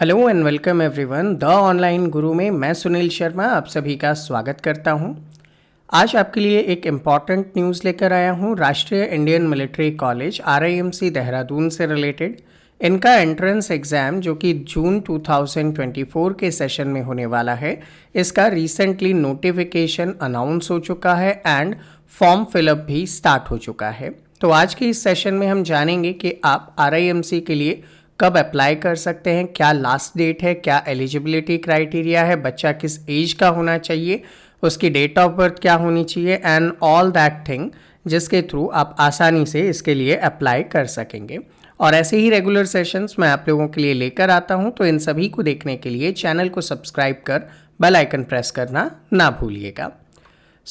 Hello and welcome everyone. The online गुरु में मैं सुनील शर्मा आप सभी का स्वागत करता हूं। आज आपके लिए एक इम्पॉर्टेंट न्यूज़ लेकर आया हूं। राष्ट्रीय Indian military college RIMC Dehradun से रिलेटेड इनका एंट्रेंस एग्ज़ाम जो कि जून 2024 के सेशन में होने वाला है, इसका रिसेंटली नोटिफिकेशन अनाउंस हो चुका है एंड फॉर्म फिलअप भी स्टार्ट हो चुका है। तो आज के इस सेशन में हम जानेंगे कि आप RIMC के लिए कब अप्लाई कर सकते हैं, क्या लास्ट डेट है, क्या एलिजिबिलिटी क्राइटेरिया है, बच्चा किस एज का होना चाहिए, उसकी डेट ऑफ बर्थ क्या होनी चाहिए एंड ऑल दैट थिंग, जिसके थ्रू आप आसानी से इसके लिए अप्लाई कर सकेंगे। और ऐसे ही रेगुलर सेशंस मैं आप लोगों के लिए लेकर आता हूं, तो इन सभी को देखने के लिए चैनल को सब्सक्राइब कर बेल आइकन प्रेस करना ना भूलिएगा।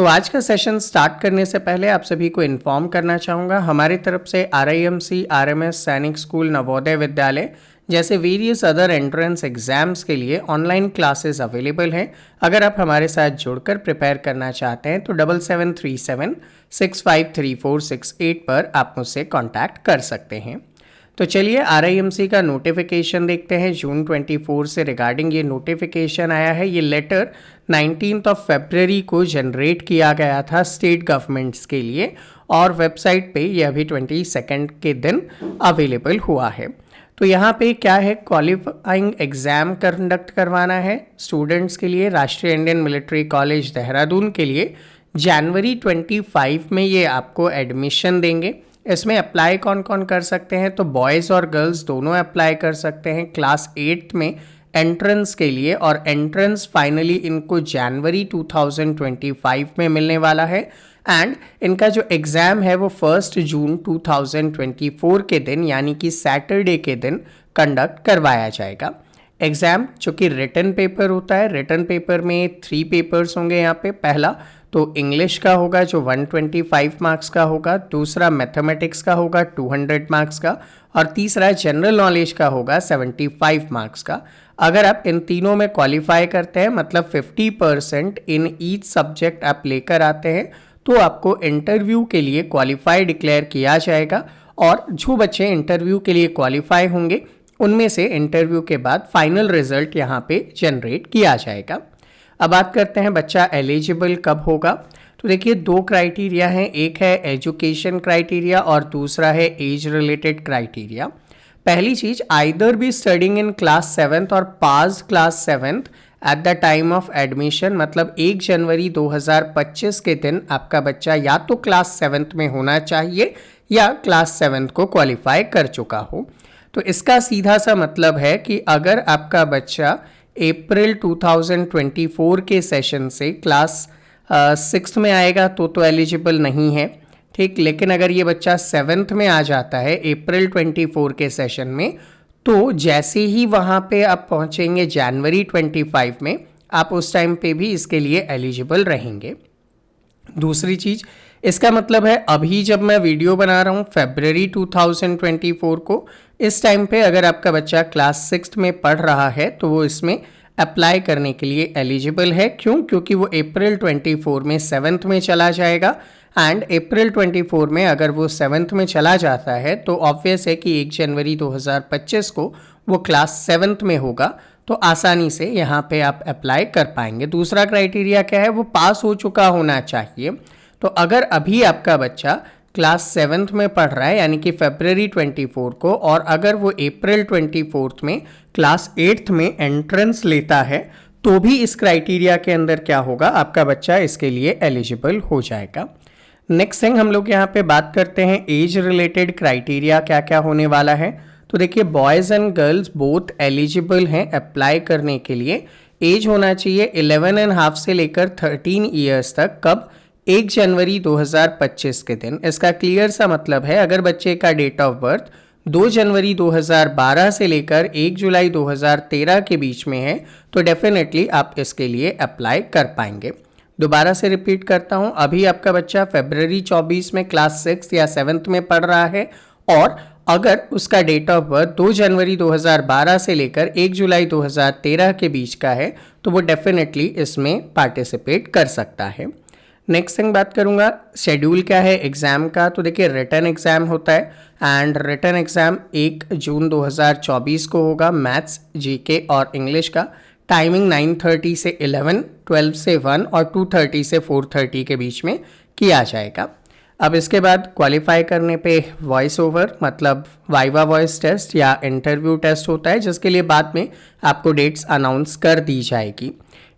आज का सेशन स्टार्ट करने से पहले आप सभी को इन्फॉर्म करना चाहूँगा, हमारी तरफ से RIMC, RMS, सैनिक स्कूल, नवोदय विद्यालय जैसे वेरियस अदर एंट्रेंस एग्जाम्स के लिए ऑनलाइन क्लासेस अवेलेबल हैं। अगर आप हमारे साथ जुड़कर प्रिपेयर करना चाहते हैं तो 7737653468 पर आप मुझसे कॉन्टैक्ट कर सकते हैं। तो चलिए RIMC का नोटिफिकेशन देखते हैं। जून 24 से रिगार्डिंग ये नोटिफिकेशन आया है। ये लेटर 19 फरवरी को जनरेट किया गया था स्टेट गवर्नमेंट्स के लिए और वेबसाइट पे ये अभी 22 के दिन अवेलेबल हुआ है। तो यहाँ पे क्या है, क्वालिफाइंग एग्ज़ाम कंडक्ट करवाना है स्टूडेंट्स के लिए। राष्ट्रीय इंडियन मिलिट्री कॉलेज देहरादून के लिए जनवरी 25 में ये आपको एडमिशन देंगे। इसमें अप्लाई कौन कौन कर सकते हैं, तो बॉयज़ और गर्ल्स दोनों अप्लाई कर सकते हैं क्लास 8 में एंट्रेंस के लिए, और एंट्रेंस फाइनली इनको जनवरी 2025 में मिलने वाला है। एंड इनका जो एग्ज़ाम है वो 1 जून 2024 के दिन यानी कि सैटरडे के दिन कंडक्ट करवाया जाएगा। एग्ज़ाम जो कि रिटन पेपर होता है, रिटन पेपर में 3 पेपर्स होंगे यहाँ पे। पहला तो इंग्लिश का होगा जो 125 मार्क्स का होगा, दूसरा मैथमेटिक्स का होगा 200 मार्क्स का, और तीसरा जनरल नॉलेज का होगा 75 मार्क्स का। अगर आप इन तीनों में क्वालिफाई करते हैं, मतलब 50% इन ईच सब्जेक्ट आप लेकर आते हैं, तो आपको इंटरव्यू के लिए क्वालिफाई डिक्लेयर किया जाएगा। और जो बच्चे इंटरव्यू के लिए क्वालिफाई होंगे उनमें से इंटरव्यू के बाद फाइनल रिजल्ट यहाँ पे जनरेट किया जाएगा। अब बात करते हैं बच्चा एलिजिबल कब होगा। तो देखिए 2 क्राइटेरिया हैं, एक है एजुकेशन क्राइटेरिया और दूसरा है एज रिलेटेड क्राइटेरिया। पहली चीज़, either be studying in class 7th और pass class 7th at the time of admission, मतलब 1 जनवरी 2025 के दिन आपका बच्चा या तो क्लास 7th में होना चाहिए या क्लास 7th को क्वालिफाई कर चुका हो। तो इसका सीधा सा मतलब है कि अगर आपका बच्चा अप्रैल 2024 के सेशन से क्लास 6th में आएगा तो एलिजिबल नहीं है, ठीक। लेकिन अगर ये बच्चा 7th में आ जाता है अप्रैल 24 के सेशन में, तो जैसे ही वहाँ पे आप पहुँचेंगे जनवरी 25 में, आप उस टाइम पे भी इसके लिए एलिजिबल रहेंगे। दूसरी चीज़, इसका मतलब है अभी जब मैं वीडियो बना रहा हूँ फरवरी 2024 को, इस टाइम पे अगर आपका बच्चा क्लास 6th में पढ़ रहा है तो वो इसमें अप्लाई करने के लिए एलिजिबल है। क्यों? क्योंकि वो अप्रैल 24 में 7th में चला जाएगा, एंड अप्रैल 24 में अगर वो 7th में चला जाता है तो ऑब्वियस है कि 1 जनवरी 2025 को वो क्लास 7th में होगा, तो आसानी से यहाँ पे आप अप्लाई कर पाएंगे। दूसरा क्राइटेरिया क्या है, वो पास हो चुका होना चाहिए। तो अगर अभी आपका बच्चा क्लास 7th में पढ़ रहा है यानी कि फरवरी 24 को, और अगर वो अप्रैल 24 में क्लास 8th में एंट्रेंस लेता है, तो भी इस क्राइटेरिया के अंदर क्या होगा, आपका बच्चा इसके लिए एलिजिबल हो जाएगा। नेक्स्ट थिंग हम लोग यहाँ पे बात करते हैं एज रिलेटेड क्राइटेरिया क्या क्या होने वाला है। तो देखिए boys and girls both eligible हैं अप्लाई करने के लिए। एज होना चाहिए 11.5 से लेकर 13 ईयर्स तक। कब? 1 जनवरी 2025 के दिन। इसका क्लियर सा मतलब है, अगर बच्चे का डेट ऑफ बर्थ 2 जनवरी 2012 से लेकर 1 जुलाई 2013 के बीच में है तो डेफिनेटली आप इसके लिए अप्लाई कर पाएंगे। दोबारा से रिपीट करता हूं, अभी आपका बच्चा फरवरी 24 में क्लास 6 या 7th में पढ़ रहा है और अगर उसका डेट ऑफ बर्थ 2 जनवरी 2012 से लेकर 1 जुलाई 2013 के बीच का है तो वो डेफिनेटली इसमें पार्टिसिपेट कर सकता है। नेक्स्ट थिंग बात करूँगा शेड्यूल क्या है एग्ज़ाम का। तो देखिए रिटन एग्ज़ाम होता है एंड रिटन एग्ज़ाम 1 जून 2024 को होगा, मैथ्स, जीके और इंग्लिश का। टाइमिंग 9:30 से 11, 12 से 1 और 2:30 से 4:30 के बीच में किया जाएगा। अब इसके बाद क्वालिफाई करने पे वॉइस ओवर मतलब वाइवा वॉइस टेस्ट या इंटरव्यू टेस्ट होता है, जिसके लिए बाद में आपको डेट्स अनाउंस कर दी जाएगी।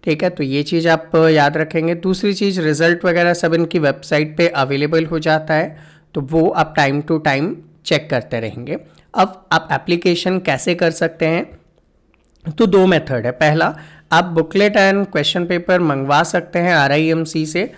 ठीक है, तो ये चीज़ आप याद रखेंगे। दूसरी चीज़ रिज़ल्ट वगैरह सब इनकी वेबसाइट पे अवेलेबल हो जाता है, तो वो आप टाइम टू टाइम चेक करते रहेंगे। अब आप एप्लीकेशन कैसे कर सकते हैं, तो 2 मेथड है। पहला, आप बुकलेट एंड क्वेश्चन पेपर मंगवा सकते हैं RIMC से।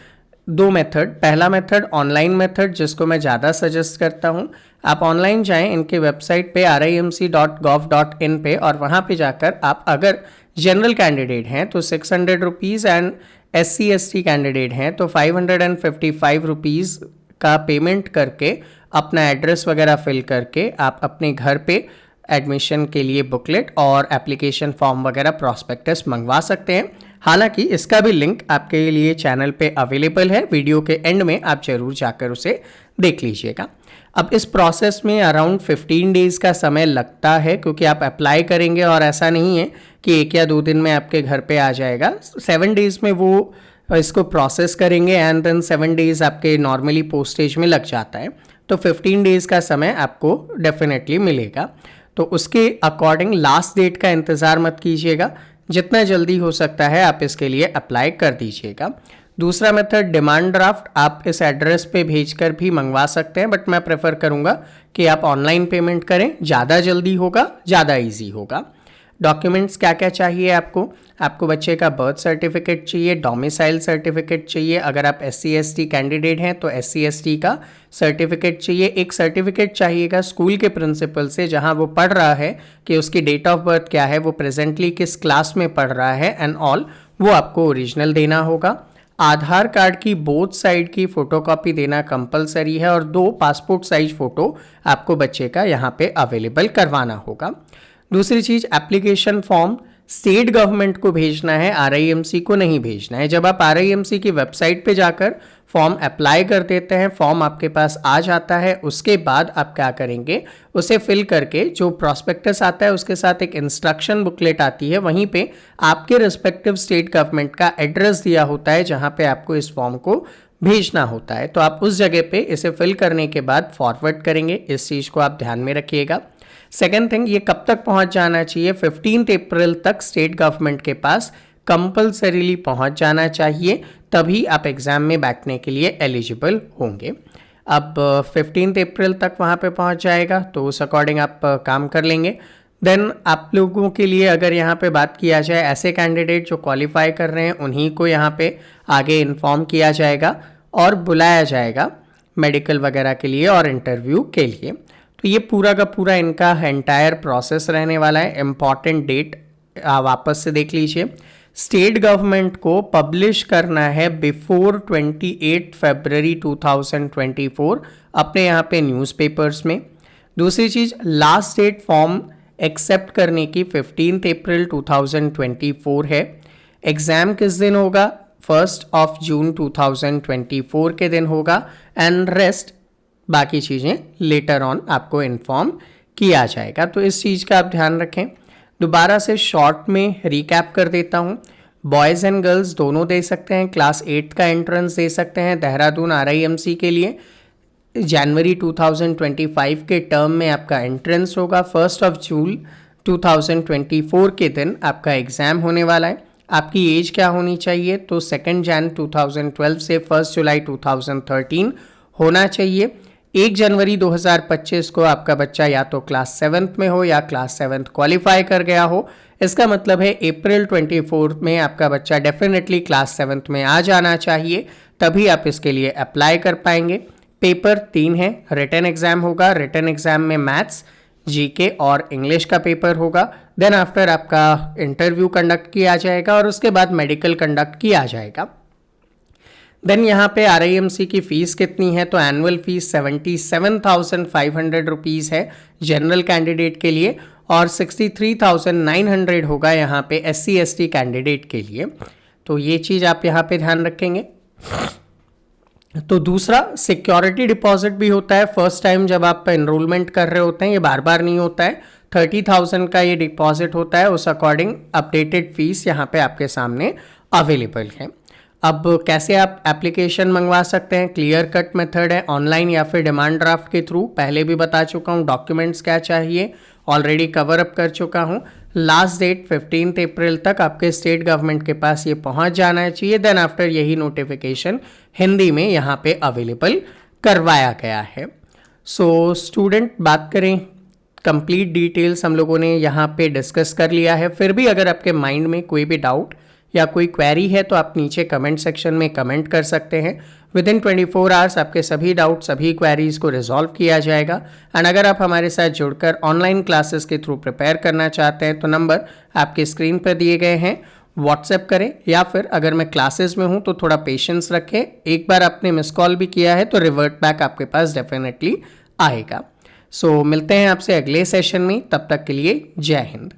2 मेथड, पहला मेथड ऑनलाइन मेथड जिसको मैं ज़्यादा सजेस्ट करता हूँ। आप ऑनलाइन जाएं इनके वेबसाइट पे RIMC.gov.in पे, और वहाँ पे जाकर आप अगर जनरल कैंडिडेट हैं तो 600 रुपीज़ एंड SC/ST कैंडिडेट हैं तो 555 रुपीज़ का पेमेंट करके अपना एड्रेस वगैरह फिल करके आप अपने घर पे एडमिशन के लिए बुकलेट और एप्लीकेशन फॉर्म वगैरह प्रॉस्पेक्टस मंगवा सकते हैं। हालांकि इसका भी लिंक आपके लिए चैनल पे अवेलेबल है, वीडियो के एंड में आप जरूर जाकर उसे देख लीजिएगा। अब इस प्रोसेस में अराउंड 15 डेज़ का समय लगता है, क्योंकि आप अप्लाई करेंगे और ऐसा नहीं है कि 1 या 2 दिन में आपके घर पे आ जाएगा। 7 डेज़ में वो इसको प्रोसेस करेंगे एंड देन 7 डेज़ आपके नॉर्मली पोस्टेज में लग जाता है, तो 15 डेज़ का समय आपको डेफिनेटली मिलेगा। तो उसके अकॉर्डिंग लास्ट डेट का इंतज़ार मत कीजिएगा, जितना जल्दी हो सकता है आप इसके लिए अप्लाई कर दीजिएगा। दूसरा मेथड डिमांड ड्राफ्ट, आप इस एड्रेस पे भेजकर भी मंगवा सकते हैं, बट मैं प्रेफर करूंगा कि आप ऑनलाइन पेमेंट करें, ज़्यादा जल्दी होगा, ज़्यादा इजी होगा। डॉक्यूमेंट्स क्या क्या चाहिए आपको बच्चे का बर्थ सर्टिफिकेट चाहिए, डोमिसाइल सर्टिफिकेट चाहिए, अगर आप SC/ST कैंडिडेट हैं तो SC/ST का सर्टिफिकेट चाहिए। एक सर्टिफिकेट चाहिएगा स्कूल के प्रिंसिपल से जहां वो पढ़ रहा है कि उसकी डेट ऑफ बर्थ क्या है, वो प्रेजेंटली किस क्लास में पढ़ रहा है एंड ऑल, वो आपको ओरिजिनल देना होगा। आधार कार्ड की बोथ साइड की फोटोकॉपी देना कंपलसरी है और 2 पासपोर्ट साइज फ़ोटो आपको बच्चे का यहाँ पे अवेलेबल करवाना होगा। दूसरी चीज़, एप्लीकेशन फॉर्म स्टेट गवर्नमेंट को भेजना है, RIMC को नहीं भेजना है। जब आप RIMC की वेबसाइट पे जाकर फॉर्म अप्लाई कर देते हैं, फॉर्म आपके पास आ जाता है, उसके बाद आप क्या करेंगे, उसे फिल करके जो प्रॉस्पेक्टस आता है उसके साथ एक इंस्ट्रक्शन बुकलेट आती है, वहीं पे आपके रिस्पेक्टिव स्टेट गवर्नमेंट का एड्रेस दिया होता है जहाँ पे आपको इस फॉर्म को भेजना होता है। तो आप उस जगह पे इसे फिल करने के बाद फॉरवर्ड करेंगे, इस चीज़ को आप ध्यान में रखिएगा। सेकेंड थिंग, ये कब तक पहुंच जाना चाहिए, 15 अप्रैल तक स्टेट गवर्नमेंट के पास कंपलसरीली पहुंच जाना चाहिए, तभी आप एग्ज़ाम में बैठने के लिए एलिजिबल होंगे। अब 15 अप्रैल तक वहां पे पहुंच जाएगा, तो उस अकॉर्डिंग आप काम कर लेंगे। देन आप लोगों के लिए अगर यहाँ पे बात किया जाए, ऐसे कैंडिडेट जो क्वालिफाई कर रहे हैं उन्हीं को यहाँ पे आगे इन्फॉर्म किया जाएगा और बुलाया जाएगा मेडिकल वगैरह के लिए और इंटरव्यू के लिए। तो ये पूरा का पूरा इनका एंटायर प्रोसेस रहने वाला है। इम्पॉर्टेंट डेट वापस से देख लीजिए, स्टेट गवर्नमेंट को पब्लिश करना है बिफोर 28 फरवरी 2024 अपने यहाँ पे न्यूज़पेपर्स में। दूसरी चीज़, लास्ट डेट फॉर्म एक्सेप्ट करने की 15 अप्रैल 2024 है। एग्ज़ाम किस दिन होगा, 1 जून 2024 के दिन होगा एंड रेस्ट बाकी चीज़ें लेटर ऑन आपको इन्फॉर्म किया जाएगा। तो इस चीज़ का आप ध्यान रखें। दोबारा से शॉर्ट में रिकैप कर देता हूँ, बॉयज़ एंड गर्ल्स दोनों दे सकते हैं, क्लास 8 का एंट्रेंस दे सकते हैं देहरादून RIMC के लिए। जनवरी 2025 के टर्म में आपका एंट्रेंस होगा, 1 जून 2024 के दिन आपका एग्ज़ाम होने वाला है। आपकी एज क्या होनी चाहिए, तो 2 जन 2012 से 1 जुलाई 2013 होना चाहिए। 1 जनवरी 2025 को आपका बच्चा या तो क्लास 7th में हो या क्लास 7th क्वालिफाई कर गया हो। इसका मतलब है अप्रैल 24 में आपका बच्चा डेफिनेटली क्लास 7th में आ जाना चाहिए, तभी आप इसके लिए अप्लाई कर पाएंगे। पेपर 3 है, रिटन एग्ज़ाम होगा। रिटन एग्ज़ाम में मैथ्स, जीके और इंग्लिश का पेपर होगा। देन आफ्टर आपका इंटरव्यू कंडक्ट किया जाएगा और उसके बाद मेडिकल कंडक्ट किया जाएगा। देन यहाँ पे RIMC की फ़ीस कितनी है, तो एनुअल फीस 77,500 रुपीज़ है जनरल कैंडिडेट के लिए और 63,900 होगा यहाँ पे SC/ST कैंडिडेट के लिए। तो ये चीज़ आप यहाँ पे ध्यान रखेंगे। तो दूसरा सिक्योरिटी डिपॉजिट भी होता है फर्स्ट टाइम जब आप एनरोलमेंट कर रहे होते हैं, ये बार बार नहीं होता है। 30,000 का ये डिपॉजिट होता है, उस अकॉर्डिंग अपडेटेड फीस यहाँ पे आपके सामने अवेलेबल है। अब कैसे आप एप्लीकेशन मंगवा सकते हैं, क्लियर कट मेथड है, ऑनलाइन या फिर डिमांड ड्राफ्ट के थ्रू, पहले भी बता चुका हूँ। डॉक्यूमेंट्स क्या चाहिए ऑलरेडी कवर अप कर चुका हूँ। लास्ट डेट 15 अप्रैल तक आपके स्टेट गवर्नमेंट के पास ये पहुंच जाना चाहिए। देन आफ्टर यही नोटिफिकेशन हिंदी में यहाँ पे अवेलेबल करवाया गया है। सो स्टूडेंट, बात करें कंप्लीट डिटेल्स हम लोगों ने यहाँ पे डिस्कस कर लिया है। फिर भी अगर आपके माइंड में कोई भी डाउट या कोई क्वेरी है तो आप नीचे कमेंट सेक्शन में कमेंट कर सकते हैं। विद इन 24 आवर्स आपके सभी डाउट, सभी क्वेरीज को रिजॉल्व किया जाएगा। एंड अगर आप हमारे साथ जुड़कर ऑनलाइन क्लासेस के थ्रू प्रिपेयर करना चाहते हैं तो नंबर आपके स्क्रीन पर दिए गए हैं, व्हाट्सएप करें, या फिर अगर मैं क्लासेस में हूं तो थोड़ा पेशेंस रखें। एक बार आपने मिस कॉल भी किया है तो रिवर्ट बैक आपके पास डेफिनेटली आएगा। सो मिलते हैं आपसे अगले सेशन में, तब तक के लिए जय हिंद।